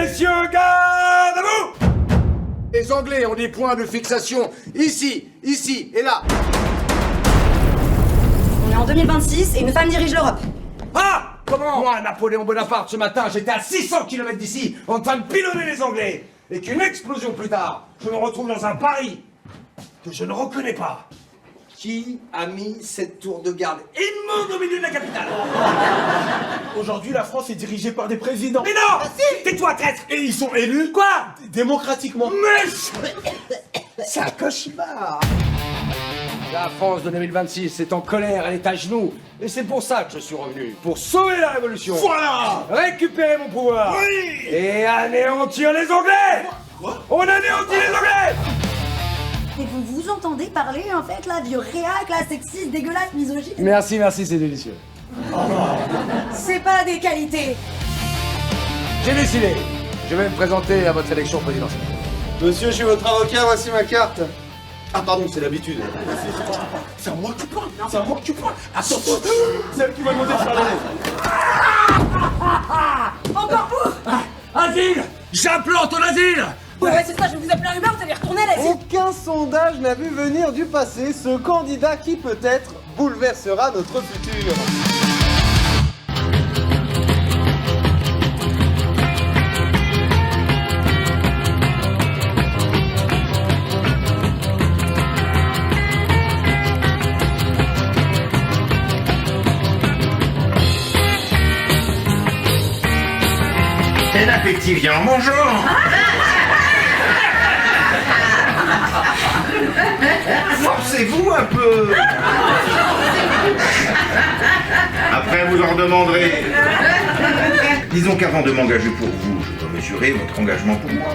Messieurs, garde à vous! Les Anglais ont des points de fixation ici, ici et là. On est en 2026 et une femme dirige l'Europe. Ah! Comment? Moi, Napoléon Bonaparte, ce matin, j'étais à 600 km d'ici, en train de pilonner les Anglais. Et qu'une explosion plus tard, je me retrouve dans un Paris que je ne reconnais pas. Qui a mis cette tour de garde Immonde au milieu de la capitale. Aujourd'hui, la France est dirigée par des présidents. Mais non! Tais-toi, traître! Et ils sont élus Quoi? démocratiquement. Mais c'est un cauchemar. La France de 2026 est en colère, elle est à genoux. Et c'est pour ça que je suis revenu. Pour sauver la révolution. Voilà. Récupérer mon pouvoir. Oui. Et anéantir les Anglais. Quoi? On anéantit les Anglais. Et vous entendez parler en fait là, vieux réac, là, sexiste, dégueulasse, misogyne. Merci, c'est délicieux. C'est pas des qualités. J'ai décidé. Je vais me présenter à votre élection présidentielle. Monsieur, je suis votre avocat, voici ma carte. Ah pardon, c'est l'habitude. C'est à moi que tu parles. C'est à moi que tu parles. Attends, c'est elle qui m'a demandé de faire la Encore vous. Asile. J'implante ton asile. Ouais, c'est ça, je vais vous appeler un Uber, vous allez retourner à la vie. Aucun sondage n'a vu venir du passé ce candidat qui peut-être bouleversera notre futur. Quel appétit, viens en mangeant. Forcez-vous un peu. Après, vous en demanderez. Disons qu'avant de m'engager pour vous, je dois mesurer votre engagement pour moi.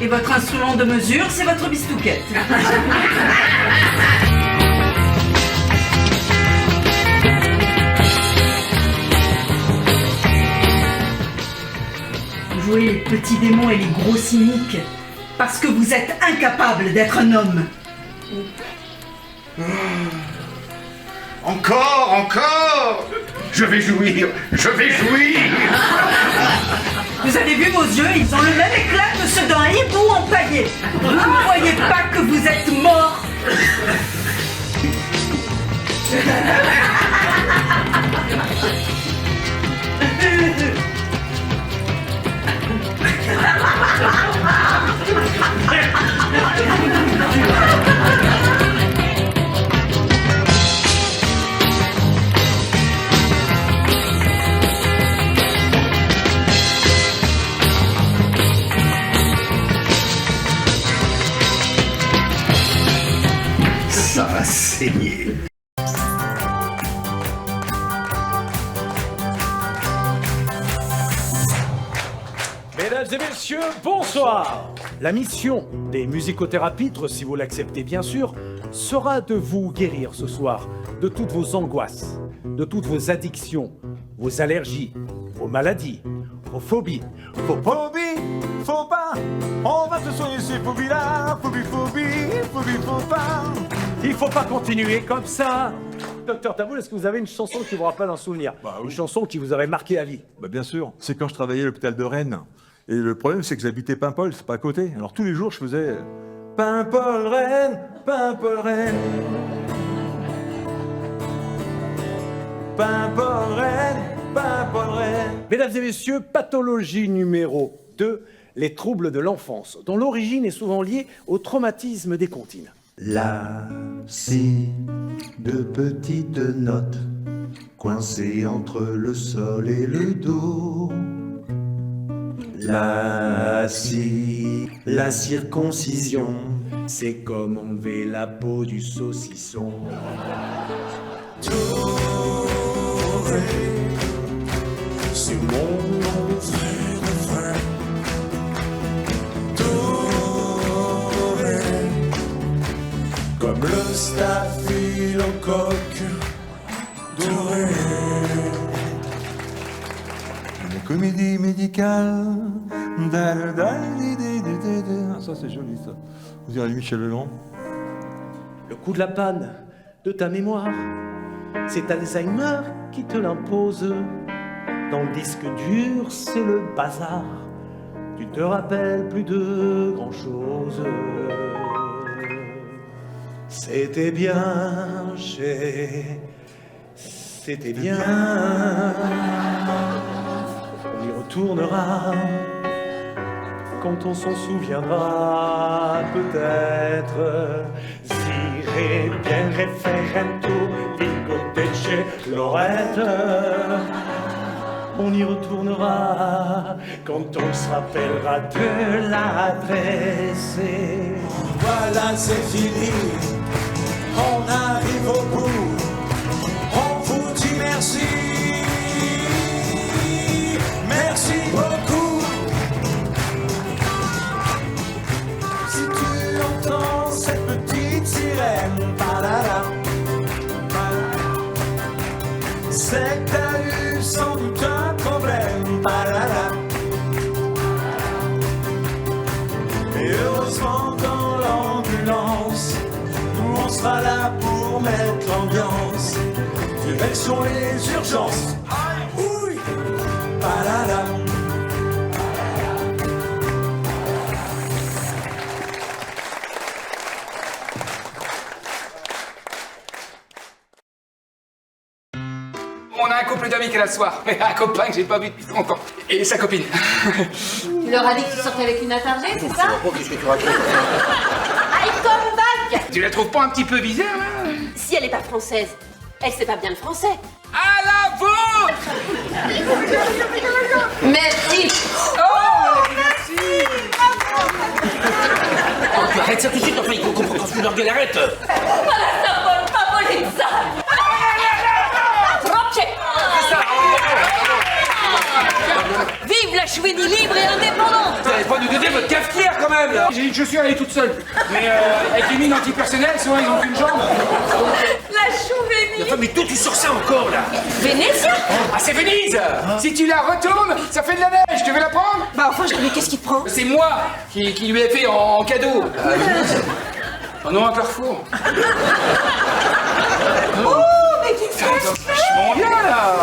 Et votre instrument de mesure, c'est votre bistouquette. Vous jouez les petits démons et les gros cyniques parce que vous êtes incapable d'être un homme. Encore. Je vais jouir. Vous avez vu vos yeux, ils ont le même éclat que ceux d'un hibou empaillé. Vous ne voyez pas que vous êtes mort. Ça va saigner. Mesdames et messieurs, bonsoir. La mission des musicothérapitres, si vous l'acceptez bien sûr, sera de vous guérir ce soir de toutes vos angoisses, de toutes vos addictions, vos allergies, vos maladies, vos phobies. Faut pas. On va te soigner ces phobies-là. Faut pas. Il faut pas continuer comme ça. Docteur Taboul, est-ce que vous avez une chanson qui vous rappelle un souvenir? Bah oui. Une chanson qui vous aurait marqué à vie? Bah bien sûr, c'est quand je travaillais à l'hôpital de Rennes. Et le problème, c'est que j'habitais Paimpol, c'est pas à côté. Alors tous les jours, je faisais Paimpol, Rennes, Paimpol, Rennes. Paimpol, Rennes, Paimpol, Rennes. Mesdames et messieurs, pathologie numéro 2, les troubles de l'enfance, dont l'origine est souvent liée au traumatisme des comptines. La scie de petites notes coincées entre le sol et le dos. La scie, la circoncision, c'est comme enlever la peau du saucisson. Touré sur mon frère. Touré comme le staphylocoque doré. Une comédie médicale. Ah, ça, c'est joli, ça. Vous direz Michel Legrand. Le coup de la panne de ta mémoire, c'est Alzheimer qui te l'impose. dans le disque dur, c'est le bazar. Tu te rappelles plus de grand chose. C'était bien, c'était bien. On y retournera quand on s'en souviendra, peut-être. Si bien referento, Vigo de Lorette. On y retournera quand on se rappellera de l'adresse. Voilà, c'est fini, on arrive au bout, on vous dit merci, merci beaucoup. Si tu entends cette petite sirène, palala, c'est que t'as eu sans doute un problème, palala. Et heureusement dans l'ambulance, nous on sera là pour mettre l'ambiance. Direction les urgences. Oui, palala. On a un couple d'amis qui est là ce soir. Un copain que j'ai pas vu depuis longtemps. Et sa copine. Tu leur as dit que tu sortais avec une attardée, c'est ça? Qu'est-ce que tu racontes? I come back! Tu la trouves pas un petit peu bizarre, là? Si elle est pas française, elle sait pas bien le français. À la vôtre! Merci! Oh, merci! Oh, tu arrêtes ça tout de suite, enfin, il faut comprendre quand tu leur gueule, arrête! Voilà, ça vole pas voler ça! Vive la Chouénie libre et indépendante! Vous allez pas nous donner votre cafetière quand même là. J'ai une chaussure, elle est toute seule. Mais avec une mine antipersonnelle, souvent ils ont qu'une jambe. La Chouénie! Mais toi tu sors ça encore là! Vénétien! Ah c'est Venise! Si tu la retournes, ça fait de la neige, tu veux la prendre? Bah enfin, mais qu'est-ce qui te prend? C'est moi qui lui ai fait en cadeau. Oh non, un Carrefour. Oh, mais tu fais vachement bien là.